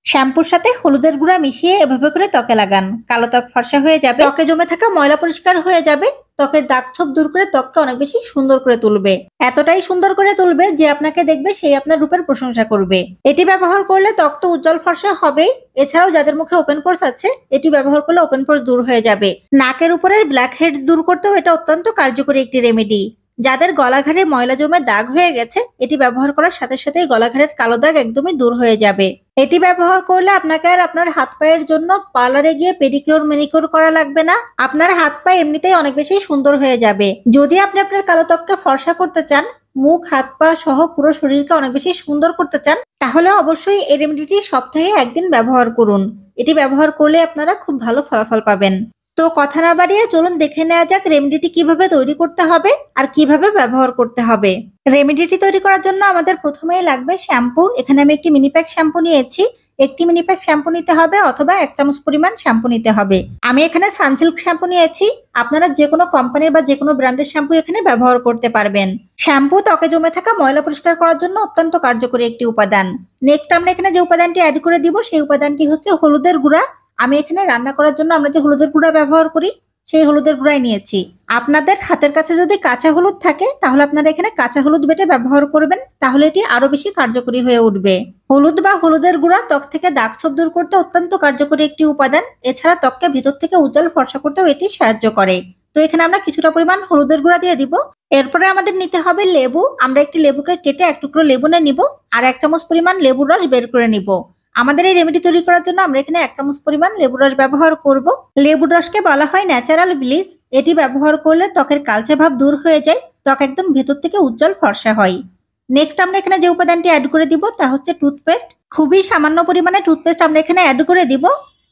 শ্যাম্পুর সাথে হলুদের গুঁড়া মিশিয়ে এভাবে করে ত্বকে লাগান। কালো ত্বক ফর্সা হয়ে যাবে, ত্বকে জমে থাকা ময়লা পরিষ্কার হয়ে যাবে, ত্বকের দাগ ছোপ দূর করে ত্বককে অনেক বেশি সুন্দর করে তুলবে। এতটাই সুন্দর করে তুলবে যে আপনাকে দেখবে সেই আপনার রূপের প্রশংসা করবে। এটি ব্যবহার করলে ত্বক তো উজ্জ্বল ফর্সা হবেই, এছাড়াও যাদের মুখে ওপেন পোরস আছে এটি ব্যবহার করলে ওপেন পোরস দূর হয়ে যাবে। নাকের উপরের ব্ল্যাক হেডস দূর করতেও এটা অত্যন্ত কার্যকরী একটি রেমেডি। যাদের গলাঘাড়ে ময়লা জমে দাগ হয়ে গেছে এটি ব্যবহার করার সাথে সাথেই গলাঘাড়ের কালো দাগ একদমই দূর হয়ে যাবে। এটি ব্যবহার করলে আপনাকে আর আপনার হাত পায়ের জন্য পার্লারে গিয়ে পেডিকিউর ম্যানিকিউর করা লাগবে না। আপনার হাত পা এমনিতেই অনেক বেশি সুন্দর হয়ে যাবে। যদি আপনি আপনার কালো ত্বককে ফর্সা করতে চান, মুখ হাত পা সহ পুরো শরীরকে অনেক বেশি সুন্দর করতে চান, তাহলে অবশ্যই এই রেমেডিটি সপ্তাহে একদিন ব্যবহার করুন। এটি ব্যবহার করলে আপনারা খুব ভালো ফলাফল পাবেন। তো কথা না বাড়িয়ে চলুন দেখে নেওয়া যাক রেমেডিটি কিভাবে তৈরি করতে হবে আর কিভাবে ব্যবহার করতে হবে। রেমেডিটি তৈরি করার জন্য আমাদের প্রথমেই লাগবে শ্যাম্পু। এখানে আমি একটি মিনি প্যাক শ্যাম্পু নিয়েছি। একটি মিনি প্যাক শ্যাম্পু নিতে হবে অথবা 1 চামচ পরিমাণ শ্যাম্পু নিতে হবে। আমি এখানে সানসিল্ক শ্যাম্পু নিয়েছি। আপনারা যে কোনো কোম্পানির বা যে কোনো ব্র্যান্ডের শ্যাম্পু এখানে ব্যবহার করতে পারবেন। শ্যাম্পু ত্বকে জমে থাকা ময়লা পরিষ্কার করার জন্য অত্যন্ত কার্যকরী একটি উপাদান। নেক্সট আমরা এখানে যে উপাদানটি অ্যাড করে দিব সেই উপাদানটি হচ্ছে হলুদের গুঁড়া। আমি এখানে রান্না করার জন্য আমরা যে হলুদের গুঁড়া ব্যবহার করি সেই হলুদের গুঁড়াই নিয়েছি। আপনাদের হাতের কাছে যদি কাঁচা হলুদ থাকে তাহলে আপনারা এখানে কাঁচা হলুদ বেটে ব্যবহার করবেন, তাহলে এটি আরো বেশি কার্যকরী হয়ে উঠবে। হলুদ বা হলুদের গুঁড়া ত্বক থেকে দাগ ছোপ দূর করতে অত্যন্ত কার্যকরী একটি উপাদান। এছাড়া ত্বককে ভিতর থেকে উজ্জ্বল ফর্সা করতেও এটি সাহায্য করে। তো এখানে আমরা কিছুটা পরিমাণ হলুদের গুঁড়া দিয়ে দিব। এরপরে আমাদের নিতে হবে লেবু। আমরা একটি লেবুকে কেটে 1 টুকরো লেবু নিব আর 1 চামচ পরিমাণ লেবুর রস বের করে নিব। আমাদের এই রেমেডি তৈরি করার জন্য আমরা এখানে 1 চামচ পরিমাণ লেবুর রস ব্যবহার করব। লেবুর রসকে বলা হয় ন্যাচারাল ব্লিচ। এটি ব্যবহার করলে ত্বকের কালচে ভাব দূর হয়ে যায়, ত্বক একদম ভেতর থেকে উজ্জ্বল ফর্সা হয়। নেক্সট আমরা এখানে যে উপাদানটি অ্যাড করে দিব তা হচ্ছে টুথপেস্ট। খুবই সামান্য পরিমাণে টুথপেস্ট আমরা এখানে অ্যাড করে দিব।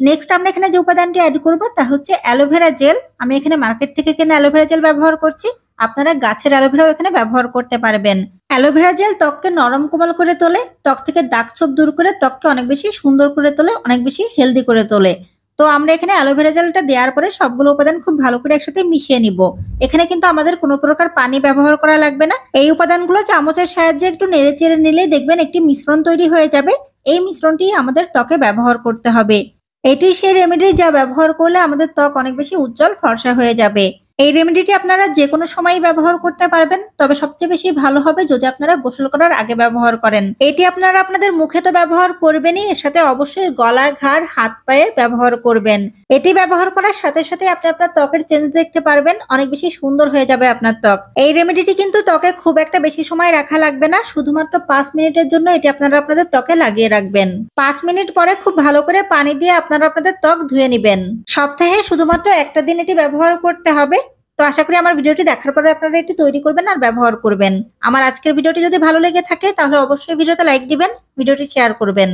নেক্সট আমরা এখানে যে উপাদানটি অ্যাড করব তা হচ্ছে অ্যালোভেরা জেল। আমি এখানে মার্কেট থেকে কেনা অ্যালোভেরা জেল ব্যবহার করছি। আপনারা গাছের অ্যালোভেরাও এখানে ব্যবহার করতে পারবেন। অ্যালোভেরা জেল ত্বককে নরম কোমল করে তোলে, ত্বক থেকে দাগ ছোপ দূর করে ত্বককে অনেক বেশি সুন্দর করে তোলে, অনেক বেশি হেলদি করে তোলে। তো আমরা এখানে অ্যালোভেরা জেলটা দেওয়ার পরে সবগুলো উপাদান খুব ভালো করে একসাথে মিশিয়ে নিব। এখানে কিন্তু আমাদের কোনো প্রকার পানি ব্যবহার করা লাগবে না। এই উপাদানগুলো চামচের সাহায্যে একটু নেড়ে চেড়ে নিলেই দেখবেন একটি মিশ্রণ তৈরি হয়ে যাবে। এই মিশ্রণটি আমাদের ত্বকে ব্যবহার করতে হবে। এটি সেই রেমেডি যা ব্যবহার করলে আমাদের ত্বক অনেক বেশি উজ্জ্বল ফর্সা হয়ে যাবে। এই রেমেডিটি আপনারা যে কোনো সময় ব্যবহার করতে পারবেন, তবে সবচেয়ে বেশি ভালো হবে যদি আপনারা গোসল করার আগে ব্যবহার করেন। এটি আপনারা আপনাদের মুখে তো ব্যবহার করবেনই, এর সাথে অবশ্যই গলা, ঘাড়, হাত পায়ে ব্যবহার করবেন। এটি ব্যবহার করার সাথে সাথে আপনি আপনার ত্বকের চেঞ্জ দেখতে পারবেন, অনেক বেশি সুন্দর হয়ে যাবে আপনার ত্বক। এই রেমেডিটি কিন্তু ত্বকে খুব একটা বেশি সময় রাখা লাগবে না, শুধুমাত্র 5 মিনিটের জন্য এটি আপনারা আপনাদের ত্বকে লাগিয়ে রাখবেন। 5 মিনিট পরে খুব ভালো করে পানি দিয়ে আপনারা আপনাদের ত্বক ধুয়ে নেবেন। সপ্তাহে শুধুমাত্র একটা দিন এটি ব্যবহার করতে হবে। তো আশা করি আমার ভিডিওটি দেখার পরে আপনারা এটি তৈরি করবেন আর ব্যবহার করবেন। আমার আজকের ভিডিওটি যদি ভালো লেগে থাকে তাহলে অবশ্যই ভিডিওতে লাইক দিবেন, ভিডিওটি শেয়ার করবেন।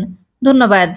ধন্যবাদ।